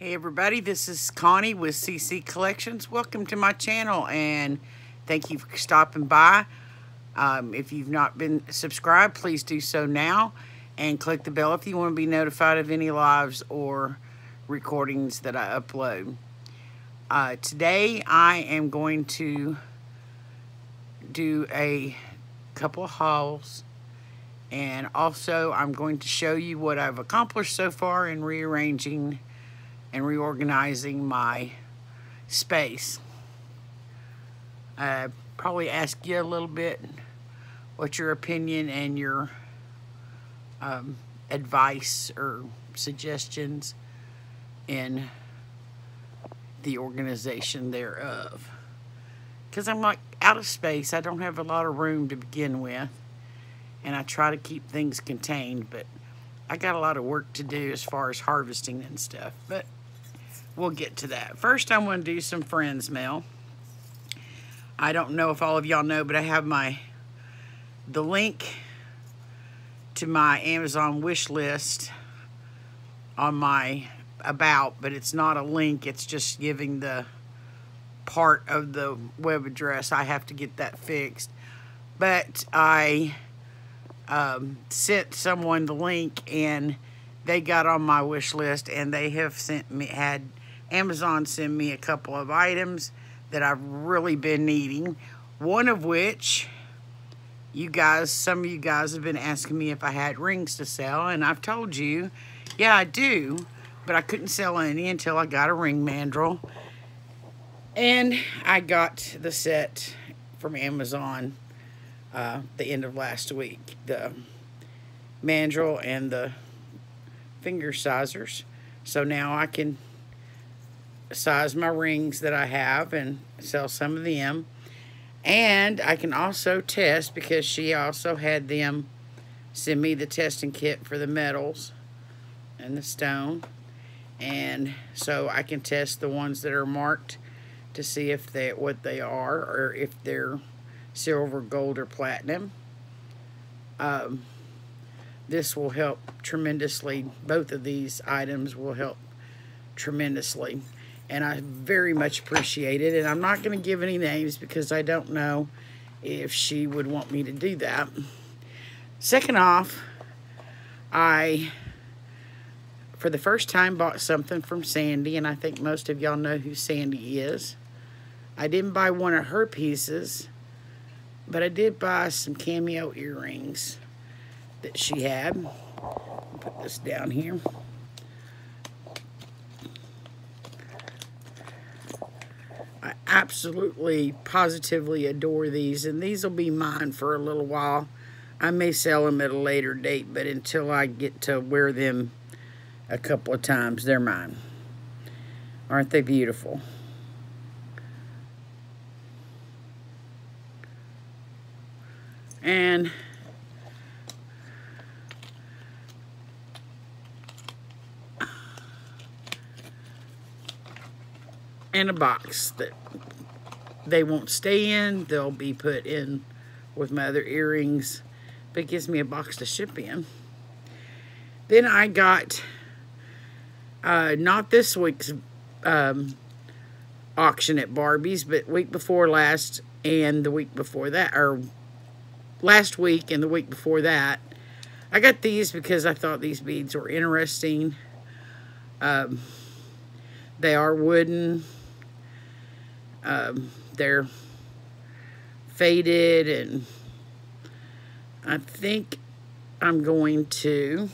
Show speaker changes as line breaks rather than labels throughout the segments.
Hey everybody, this is Connie with CC Collections. Welcome to my channel and thank you for stopping by. If you've not been subscribed, please do so now and click the bell if you want to be notified of any lives or recordings that I upload. Today I am going to do a couple of hauls, and also I'm going to show you what I've accomplished so far in rearranging and reorganizing my space. Probably ask you a little bit what your opinion and your advice or suggestions in the organization thereof. Because I'm like out of space. I don't have a lot of room to begin with, and I try to keep things contained, but I got a lot of work to do as far as harvesting and stuff, but we'll get to that. First, I want to do some friends mail. I don't know if all of y'all know, but I have the link to my Amazon wish list on my about, but it's not a link. It's just giving the part of the web address. I have to get that fixed. But I sent someone the link, and they got on my wish list, and they have had Amazon send me a couple of items that I've really been needing. One of which, some of you guys have been asking me if I had rings to sell, and I've told you, yeah, I do, but I couldn't sell any until I got a ring mandrel. And I got the set from Amazon the end of last week, the mandrel and the finger sizers. So now I can size my rings that I have and sell some of them. And I can also test, because she also had them send me the testing kit for the metals and the stone. And so I can test the ones that are marked to see if what they are, or if they're silver, gold, or platinum. This will help tremendously. Both of these items will help tremendously, and I very much appreciate it. And I'm not going to give any names because I don't know if she would want me to do that. Second off, I, for the first time, bought something from Sandy, and I think most of y'all know who Sandy is. I didn't buy one of her pieces, but I did buy some cameo earrings that she had. I'll put this down here. I absolutely, positively adore these, and these will be mine for a little while. I may sell them at a later date, but until I get to wear them a couple of times, they're mine. Aren't they beautiful? And a box that they won't stay in. They'll be put in with my other earrings, but it gives me a box to ship in. Then I got, not this week's auction at Barbie's, but week before last and the week before that, or last week and the week before that. I got these because I thought these beads were interesting. They are wooden. They're faded, and I think I'm going to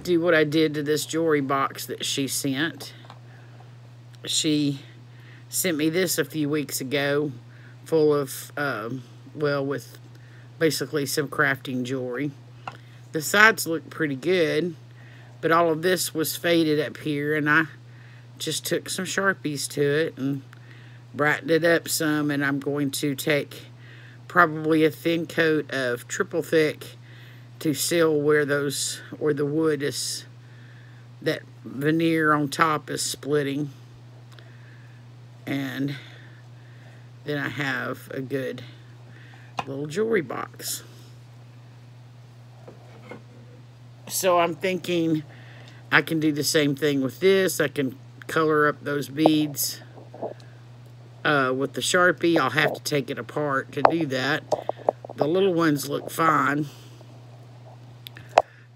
do what I did to this jewelry box that she sent. She sent me this a few weeks ago, full of, well, with basically some crafting jewelry. The sides look pretty good, but all of this was faded up here, and I just took some Sharpies to it and brightened it up some, and I'm going to take probably a thin coat of triple thick to seal where the wood is, that veneer on top is splitting. And then I have a good little jewelry box. So I'm thinking I can do the same thing with this. I can color up those beads with the Sharpie. I'll have to take it apart to do that. The little ones look fine.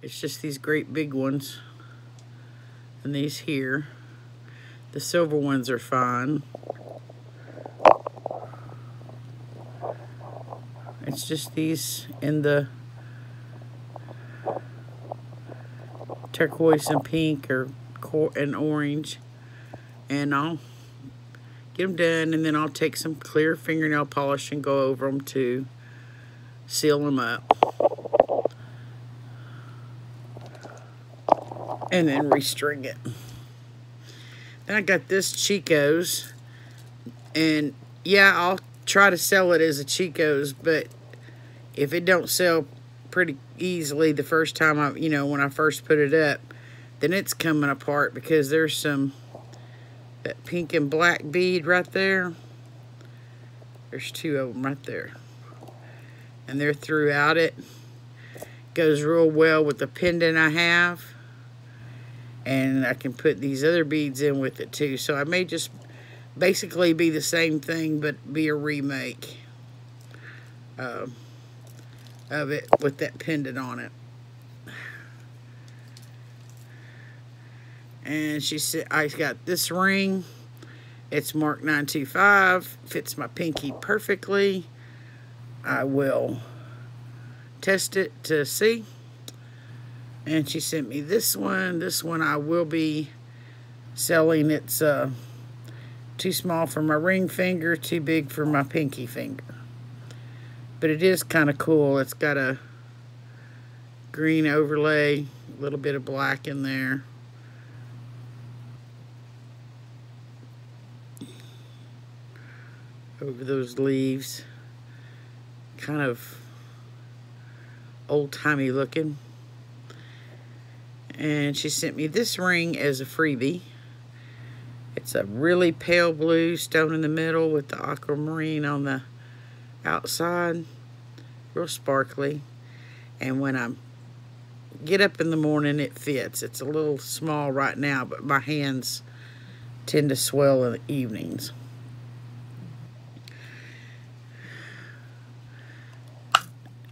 It's just these great big ones. And these here. The silver ones are fine. It's just these in the turquoise and pink and orange. And I'll get them done, and then I'll take some clear fingernail polish and go over them to seal them up. And then restring it. Then I got this Chico's, and yeah, I'll try to sell it as a Chico's, but if it don't sell pretty easily the first time when I first put it up, then it's coming apart because there's that pink and black bead right there. There's two of them right there. And they're throughout it. Goes real well with the pendant I have. And I can put these other beads in with it too. So I may just basically be the same thing, but be a remake of it with that pendant on it. And she said, I got this ring. It's marked 925. Fits my pinky perfectly. I will test it to see. And she sent me this one. This one I will be selling. It's too small for my ring finger, too big for my pinky finger. But it is kind of cool. It's got a green overlay, a little bit of black in there. Over those leaves. Kind of old-timey looking. And she sent me this ring as a freebie. It's a really pale blue stone in the middle with the aquamarine on the outside. Real sparkly. And when I get up in the morning, it fits. It's a little small right now, but my hands tend to swell in the evenings.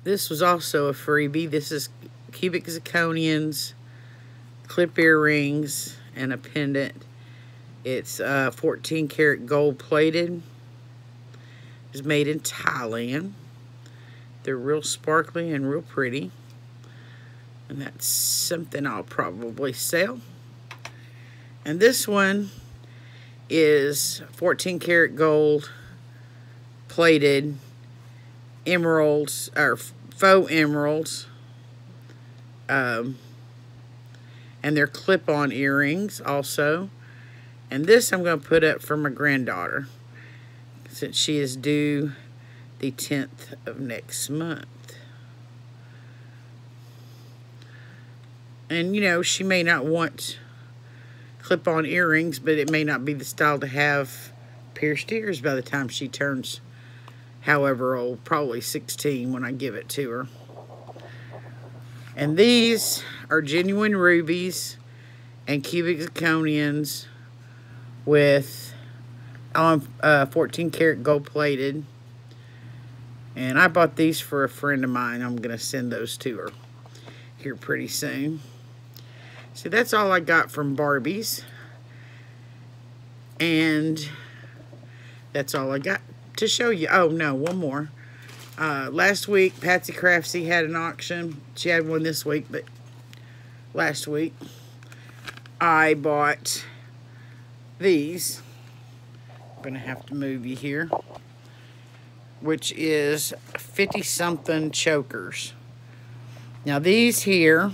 This was also a freebie. This is cubic zirconians, clip earrings, and a pendant. It's 14 karat gold plated. It's made in Thailand. They're real sparkly and real pretty. And that's something I'll probably sell. And this one is 14 karat gold plated emeralds, or faux emeralds. And they're clip-on earrings also. And this I'm going to put up for my granddaughter, since she is due the 10th of next month. And, you know, she may not want clip-on earrings, but it may not be the style to have pierced ears by the time she turns however old, probably 16 when I give it to her. And these are genuine rubies and cubic zirconians with 14 karat gold plated. And I bought these for a friend of mine. I'm going to send those to her here pretty soon. So that's all I got from Barbie's. And that's all I got to show you. Oh, no, one more. Last week, Patsy Craftsy had an auction. She had one this week, but last week, I bought these. I'm going to have to move you here. Which is 50-something chokers. Now, these here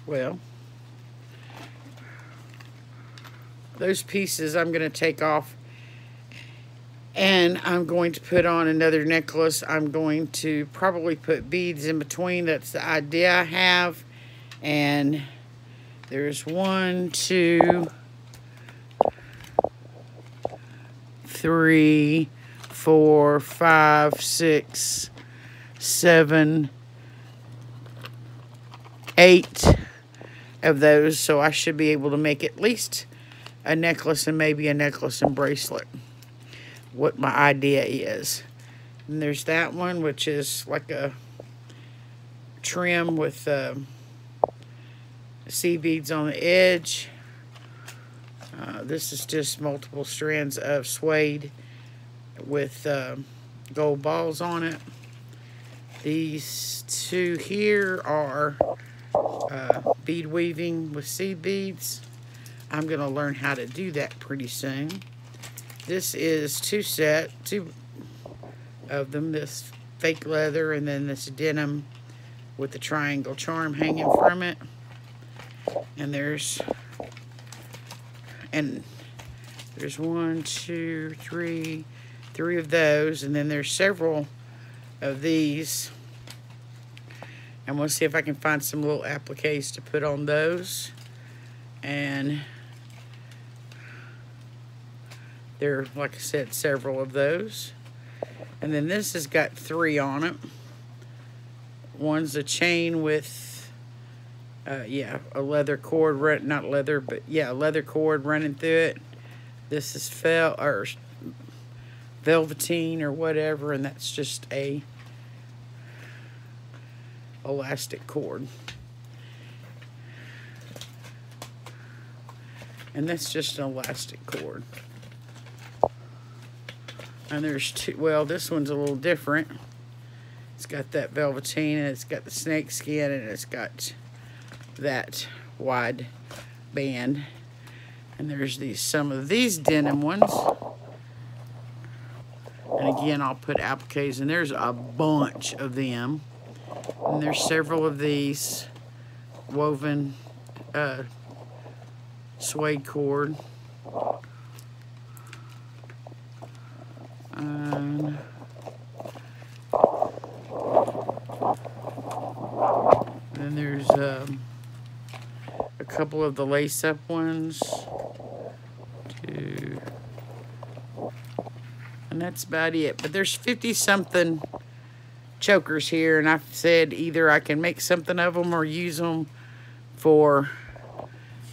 well, those pieces I'm going to take off, and I'm going to put on another necklace. I'm going to probably put beads in between. That's the idea I have. And there's 1, 2, 3, 4, 5, 6, 7, 8 of those. So I should be able to make at least a necklace and maybe a necklace and bracelet. What my idea is. And there's that one, which is like a trim with sea beads on the edge. This is just multiple strands of suede with gold balls on it. These two here are bead weaving with seed beads. I'm going to learn how to do that pretty soon. This is two of them, this fake leather and then this denim with the triangle charm hanging from it. And there's 1, 2, 3 of those, and then there's several of these. And we'll see if I can find some little appliques to put on those. And there are, like I said, several of those. And then this has got 3 on it. One's a chain with, a leather cord, not leather, but yeah, a leather cord running through it. This is velveteen or whatever, and that's just a elastic cord. And that's just an elastic cord. And there's 2, well, this one's a little different. It's got that velveteen, and it's got the snake skin, and it's got that wide band. And there's some of these denim ones. And again, I'll put appliques, and there's a bunch of them. And there's several of these woven suede cord. And then there's a couple of the lace-up ones. 2. And that's about it. But there's 50-something chokers here, and I've said either I can make something of them or use them for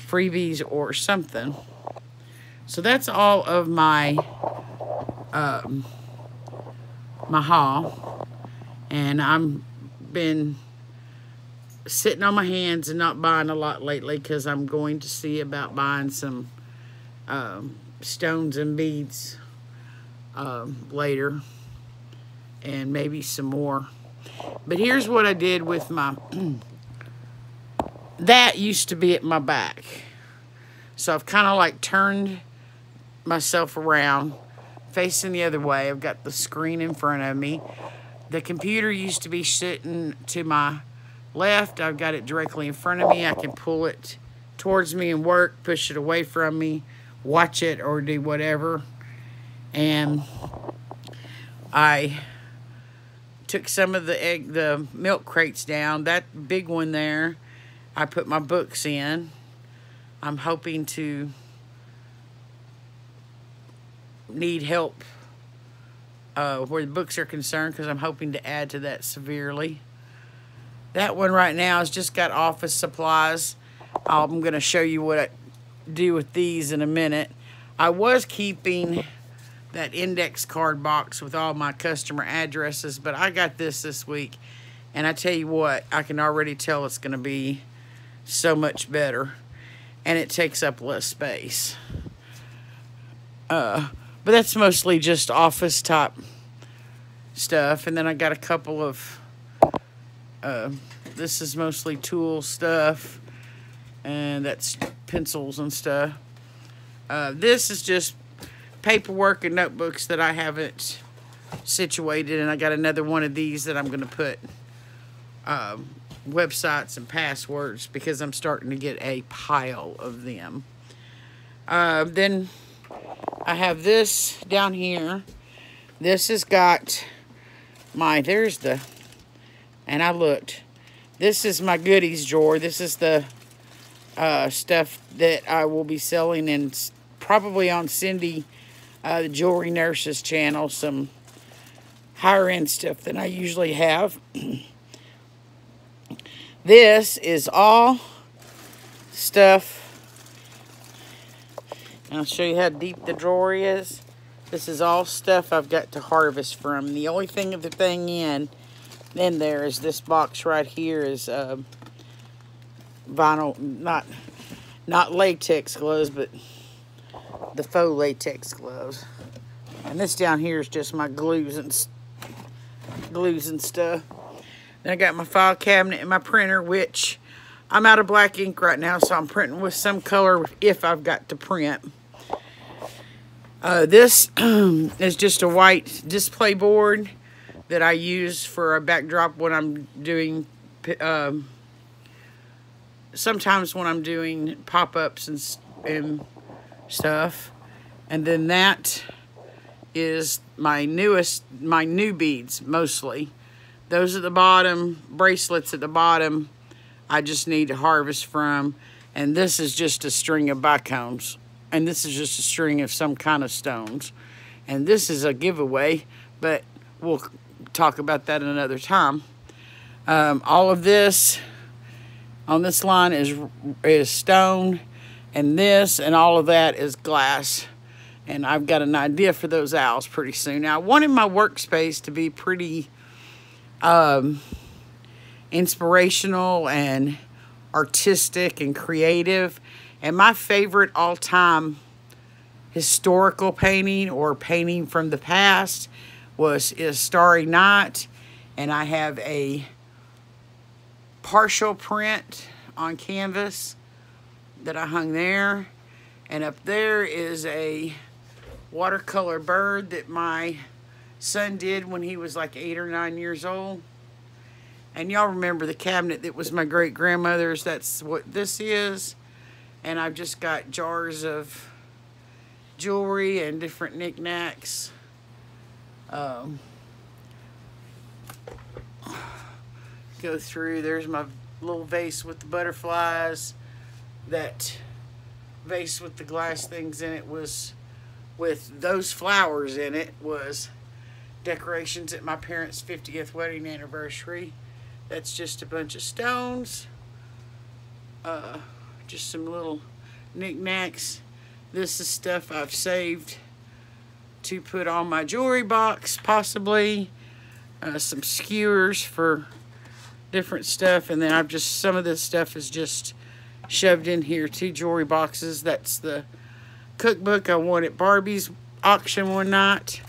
freebies or something. So that's all of my my haul, and I've been sitting on my hands and not buying a lot lately because I'm going to see about buying some stones and beads later, and maybe some more. But here's what I did with my that used to be at my back, so I've kind of like turned myself around facing the other way. I've got the screen in front of me. The computer used to be sitting to my left. I've got it directly in front of me. I can pull it towards me and work, push it away from me, watch it, or do whatever. And I took some of the milk crates down. That big one there, I put my books in. I'm hoping to need help where the books are concerned, because I'm hoping to add to that severely. That one right now has just got office supplies. I'm going to show you what I do with these in a minute. I was keeping that index card box with all my customer addresses, but I got this week, and I tell you what, I can already tell it's going to be so much better, and it takes up less space. But that's mostly just office type stuff. And then I got a couple of, this is mostly tool stuff, and that's pencils and stuff. This is just paperwork and notebooks that I haven't situated, and I got another one of these that I'm going to put websites and passwords, because I'm starting to get a pile of them. Then I have this down here. This has got my, and I looked. This is my goodies drawer. This is the stuff that I will be selling, and probably on Cindy the Jewelry Nurses channel, some higher end stuff than I usually have. This is all stuff. I'll show you how deep the drawer is. This is all stuff I've got to harvest from. The only thing of the thing in there is this box right here is vinyl, not latex gloves, but the faux latex gloves. And this down here is just my glues and stuff. Then I got my file cabinet and my printer, which I'm out of black ink right now, so I'm printing with some color if I've got to print. This is just a white display board that I use for a backdrop when I'm doing, sometimes when I'm doing pop-ups and stuff. And then that is my new beads, mostly. Those at the bottom, bracelets at the bottom, I just need to harvest from. And this is just a string of bicones. And this is just a string of some kind of stones. And this is a giveaway, but we'll talk about that another time. All of this on this line is stone, and this and all of that is glass. And I've got an idea for those owls pretty soon. Now, I wanted my workspace to be pretty inspirational and artistic and creative. And my favorite all-time historical painting or painting from the past is Starry Night. And I have a partial print on canvas that I hung there. And up there is a watercolor bird that my son did when he was like 8 or 9 years old. And y'all remember the cabinet that was my great-grandmother's? That's what this is. And I've just got jars of jewelry and different knickknacks. Go through. There's my little vase with the butterflies. That vase with the glass things in it was, with those flowers in it, was decorations at my parents' 50th wedding anniversary. That's just a bunch of stones. Just some little knickknacks. This is stuff I've saved to put on my jewelry box, possibly. Some skewers for different stuff. And then some of this stuff is just shoved in here. 2 jewelry boxes. That's the cookbook I won at Barbie's auction one night.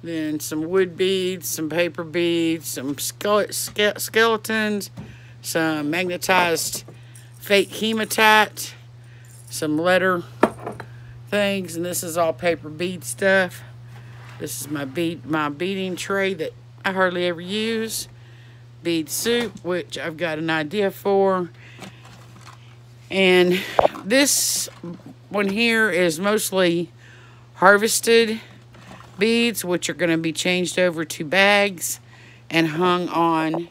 Then some wood beads, some paper beads, some skeletons, some magnetized fake hematite, some letter things, and this is all paper bead stuff. This is my beading tray that I hardly ever use. Bead soup, which I've got an idea for. And this one here is mostly harvested beads, which are going to be changed over to bags and hung on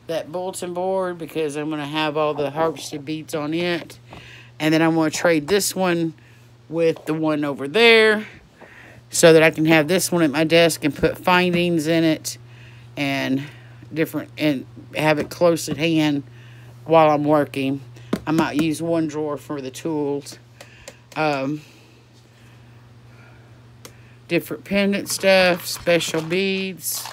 that bulletin board, because I'm going to have all the harvested beads on it. And then I'm going to trade this one with the one over there so that I can have this one at my desk and put findings in it and have it close at hand while I'm working. I might use one drawer for the tools. Different pendant stuff, special beads.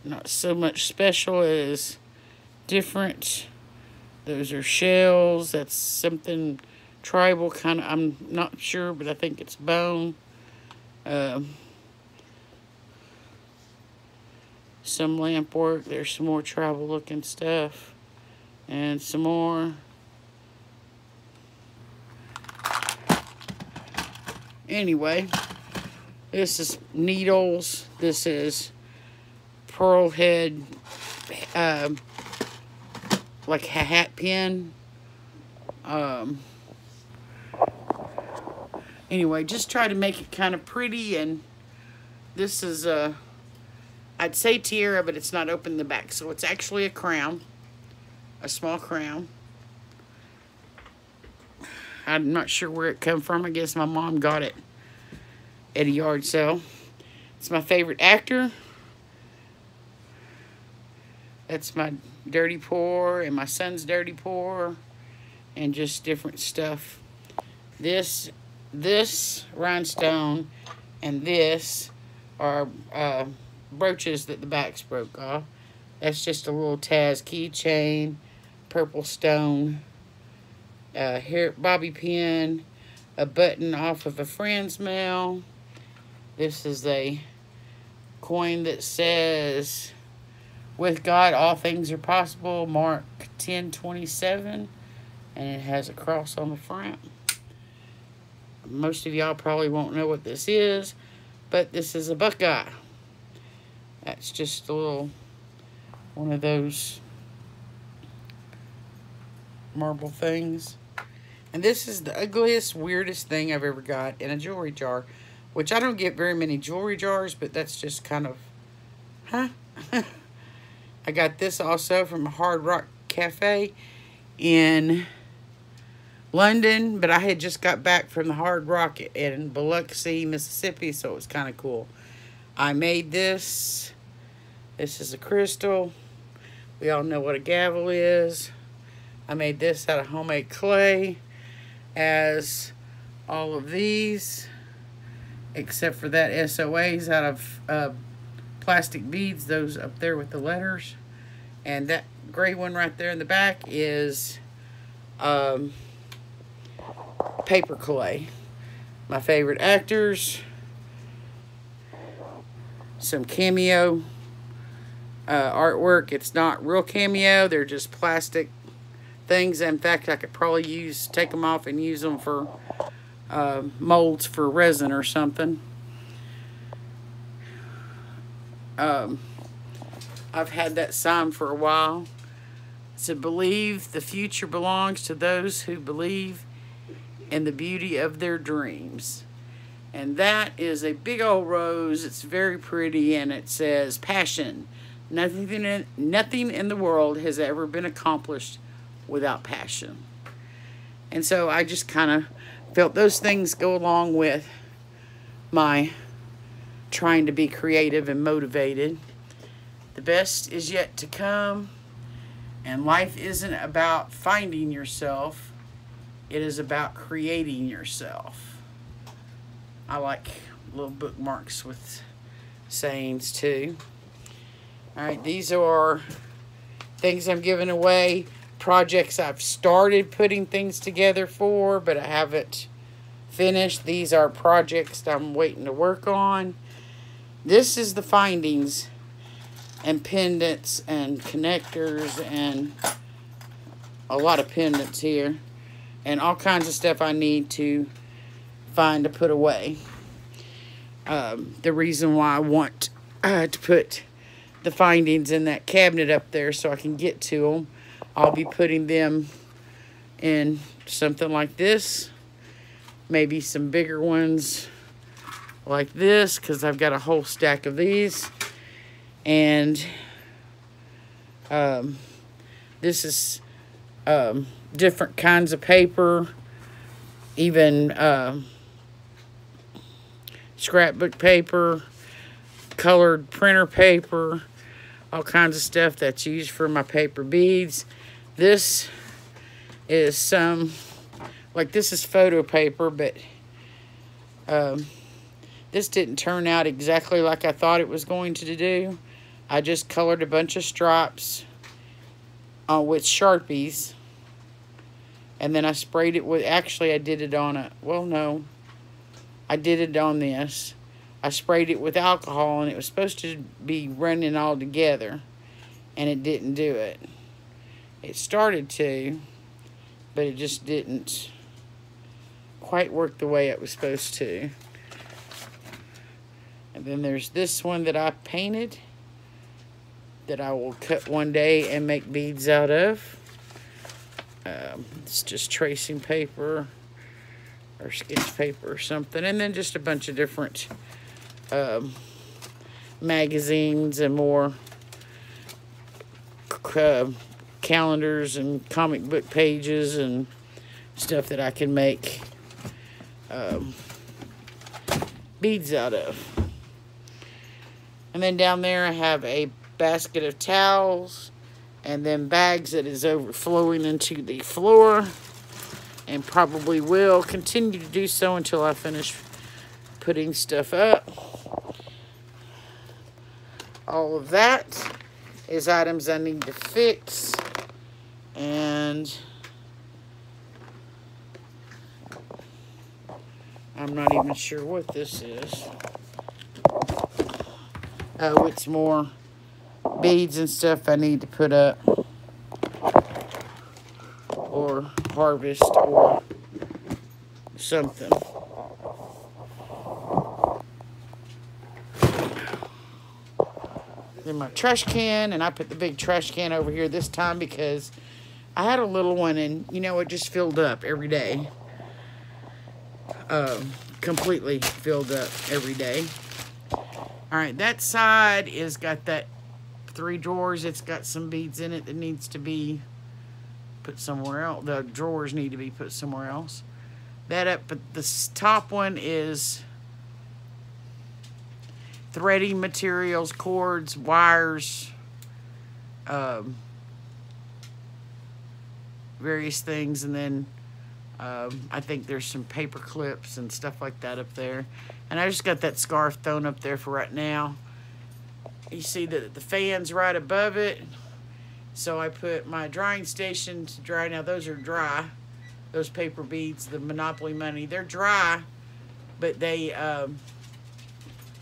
Not so much special as different. Those are shells. That's something tribal kind of. I'm not sure, but I think it's bone. Some lamp work. There's some more tribal looking stuff. And some more. Anyway, this is needles. This is pearl head, like a hat pin. Anyway, just try to make it kind of pretty. And this is I'd say tiara, but it's not open in the back, so it's actually a crown. a small crown. I'm not sure where it come from. I guess my mom got it at a yard sale. It's my favorite actor. That's my dirty pour and my son's dirty pour and just different stuff. This rhinestone and this are brooches that the backs broke off. That's just a little Taz keychain, purple stone, hair bobby pin, a button off of a friend's mail. This is a coin that says, "With God, all things are possible," Mark 10:27, and it has a cross on the front. Most of y'all probably won't know what this is, but this is a Buckeye. That's just a little one of those marble things. And this is the ugliest, weirdest thing I've ever got in a jewelry jar, which I don't get very many jewelry jars, but that's just kind of, huh? I got this also from a Hard Rock Cafe in London, but I had just got back from the Hard Rock in Biloxi, Mississippi, so it was kind of cool. I made this. This is a crystal. We all know what a gavel is. I made this out of homemade clay, as all of these, except for that SOA's out of plastic beads, those up there with the letters. And that gray one right there in the back is paper clay. My favorite actors, some cameo artwork. It's not real cameo, they're just plastic things. In fact, I could probably take them off and use them for molds for resin or something. I've had that sign for a while. To believe the future belongs to those who believe in the beauty of their dreams. And that is a big old rose. It's very pretty, and it says passion. Nothing in the world has ever been accomplished without passion. And so I just kind of felt those things go along with my trying to be creative and motivated. The best is yet to come, and life isn't about finding yourself, it is about creating yourself. I like little bookmarks with sayings too. Alright, these are things I'm giving away, projects I've started putting things together for, but I haven't finished. These are projects I'm waiting to work on. This is the findings and pendants and connectors and a lot of pendants here and all kinds of stuff I need to find to put away. The reason why I want to put the findings in that cabinet up there so I can get to them, I'll be putting them in something like this, maybe some bigger ones like this, because I've got a whole stack of these. And this is different kinds of paper, even scrapbook paper, colored printer paper, all kinds of stuff that's used for my paper beads. This is some, like this is photo paper, but this didn't turn out exactly like I thought it was going to do. I just colored a bunch of stripes with Sharpies. And then I sprayed it with, actually I did it on a, well no, I did it on this. I sprayed it with alcohol and it was supposed to be running all together. And it didn't do it. It started to, but it just didn't quite work the way it was supposed to. And then there's this one that I painted that I will cut one day and make beads out of. It's just tracing paper or sketch paper or something. And then just a bunch of different magazines and more calendars and comic book pages and stuff that I can make beads out of. And then down there I have a basket of towels and then bags that is overflowing into the floor, and probably will continue to do so until I finish putting stuff up. All of that is items I need to fix, and I'm not even sure what this is. Oh, it's more beads and stuff I need to put up or harvest or something. In my trash can, and I put the big trash can over here this time because I had a little one, and you know, it just filled up every day. Completely filled up every day. All right, that side is got that 3 drawers. It's got some beads in it that needs to be put somewhere else. The drawers need to be put somewhere else. That up, but this top one is threading materials, cords, wires, various things, and then I think there's some paper clips and stuff like that up there. And I just got that scarf thrown up there for right now. You see that the fan's right above it, so I put my drying station to dry. Now those are dry, those paper beads, the Monopoly money, they're dry, but they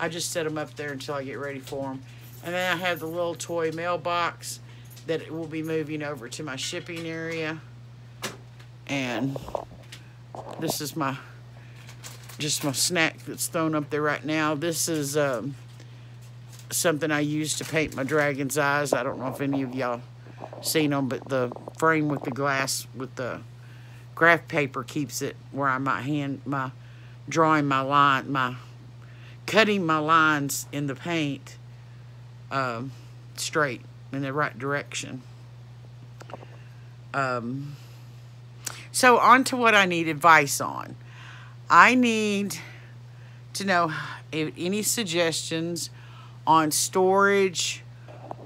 I just set them up there until I get ready for them. And then I have the little toy mailbox that will be moving over to my shipping area. And this is just my snack that's thrown up there right now. This is something I use to paint my dragon's eyes. I don't know if any of y'all seen them, but the frame with the glass with the graph paper keeps it where I drawing my line, cutting my lines in the paint straight in the right direction. So on to what I need advice on. I need to know if any suggestions on storage,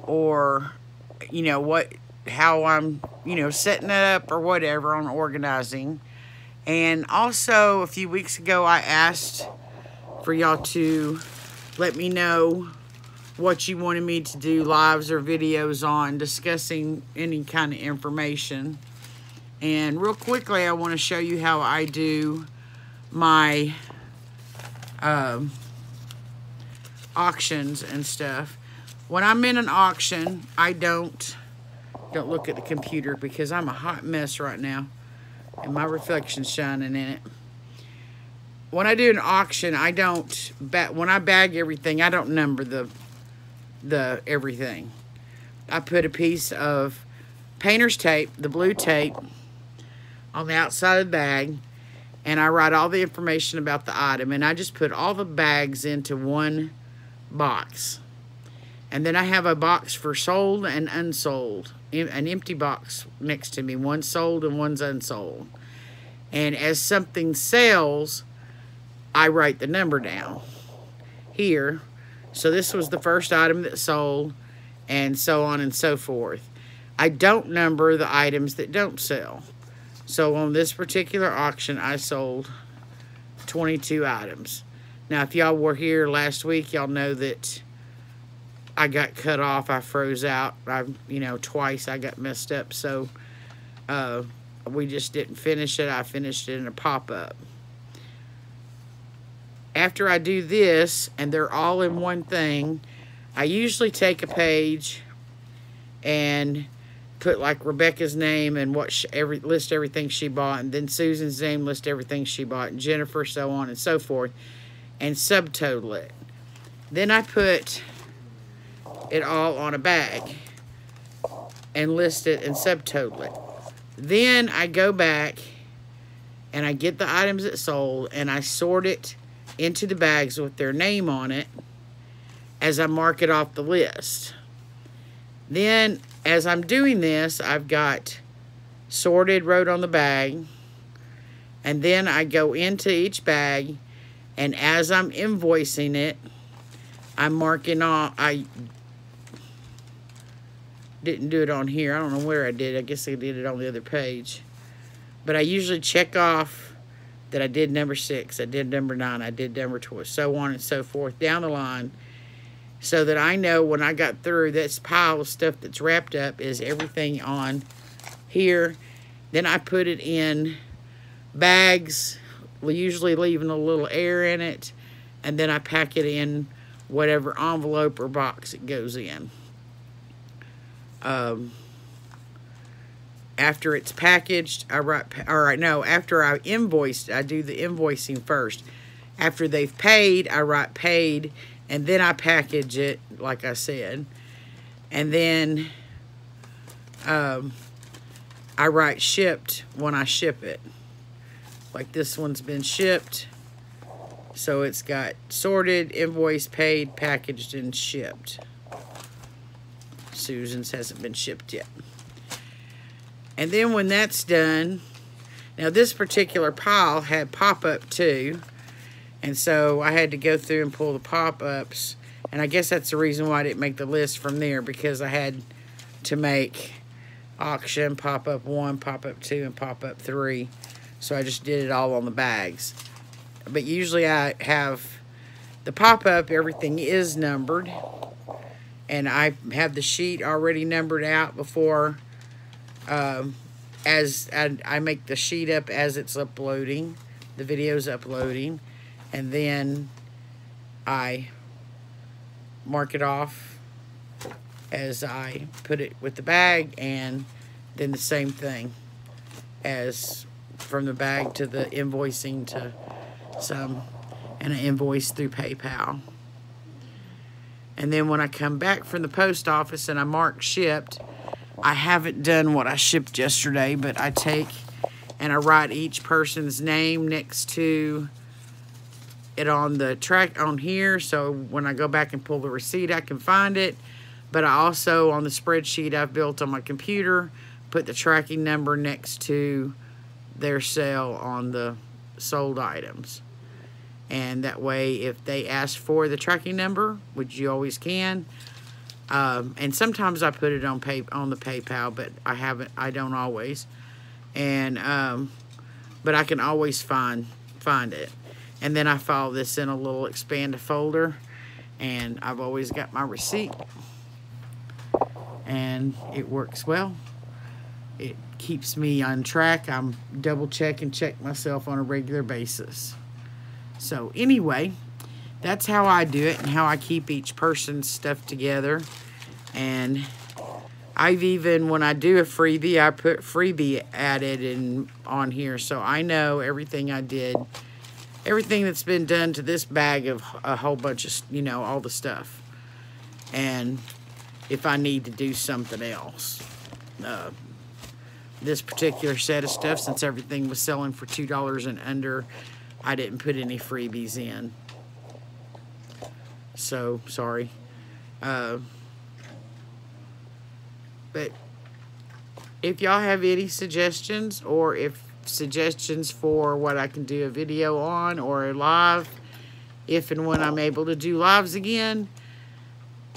or you know how I'm setting it up or whatever on organizing. And also a few weeks ago I asked for y'all to let me know what you wanted me to do lives or videos on, discussing any kind of information. And real quickly, I want to show you how I do my auctions and stuff. When I'm in an auction, I don't look at the computer because I'm a hot mess right now and my reflection's shining in it. When I do an auction, I don't when I bag everything, I don't number the everything. I put a piece of painter's tape, the blue tape, on the outside of the bag, and I write all the information about the item, and I just put all the bags into one box. And then I have a box for sold and unsold, an empty box next to me. One's sold and one's unsold. And as something sells, I write the number down here. So this was the first item that sold, and so on and so forth. I don't number the items that don't sell. So on this particular auction, I sold 22 items. Now, if y'all were here last week, y'all know that I got cut off. I froze out. Twice I got messed up. So we just didn't finish it. I finished it in a pop-up. After I do this, and they're all in one thing, I usually take a page and put like Rebecca's name and list everything she bought, and then Susan's name, list everything she bought, and Jennifer, so on and so forth, and subtotal it. Then I put it all on a bag and list it and subtotal it. Then I go back and I get the items that sold and I sort it into the bags with their name on it as I mark it off the list. Then as I'm doing this, I've got sorted wrote on the bag, and then I go into each bag, and as I'm invoicing it, I'm marking off. I didn't do it on here. I don't know where I did. I guess I did it on the other page. But I usually check off that I did number 6, I did number 9, I did number 12, so on and so forth down the line, so that I know when I got through this pile of stuff that's wrapped up is everything on here. Then I put it in bags, usually leaving a little air in it, and then I pack it in whatever envelope or box it goes in. After it's packaged, after I invoiced, I do the invoicing first. After they've paid, I write paid, and then I package it, like I said. And then I write shipped when I ship it. Like this one's been shipped. So it's got sorted, invoiced, paid, packaged, and shipped. Susan's hasn't been shipped yet. And then when that's done, now this particular pile had pop-up too. And so I had to go through and pull the pop-ups. And I guess that's the reason why I didn't make the list from there, because I had to make auction, pop-up 1, pop-up 2, and pop-up 3. So I just did it all on the bags. But usually I have the pop-up, everything is numbered. And I have the sheet already numbered out before, as I make the sheet up as it's uploading, the video's uploading. And then I mark it off as I put it with the bag, and then the same thing as from the bag to the invoicing to some, and an invoice through PayPal. And then when I come back from the post office and I mark shipped, I haven't done what I shipped yesterday, but I take and I write each person's name next to it on the track on here, so when I go back and pull the receipt I can find it. But I also, on the spreadsheet I've built on my computer, put the tracking number next to their sale on the sold items. And that way, if they ask for the tracking number, which you always can, and sometimes I put it on the PayPal, but I don't always. And but I can always find it. And then I file this in a little expanded folder, and I've always got my receipt, and it works well. It keeps me on track. I'm double check myself on a regular basis. So anyway, that's how I do it and how I keep each person's stuff together. And I've even, when I do a freebie, I put freebie added in on here, so I know everything I did, everything that's been done to this bag of a whole bunch of, all the stuff. And if I need to do something else. This particular set of stuff, since everything was selling for $2 and under, I didn't put any freebies in. So, sorry. But if y'all have any suggestions, or if suggestions for what I can do a video on or a live, if and when I'm able to do lives again,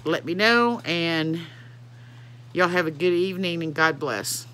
let me know. And y'all have a good evening, and God bless.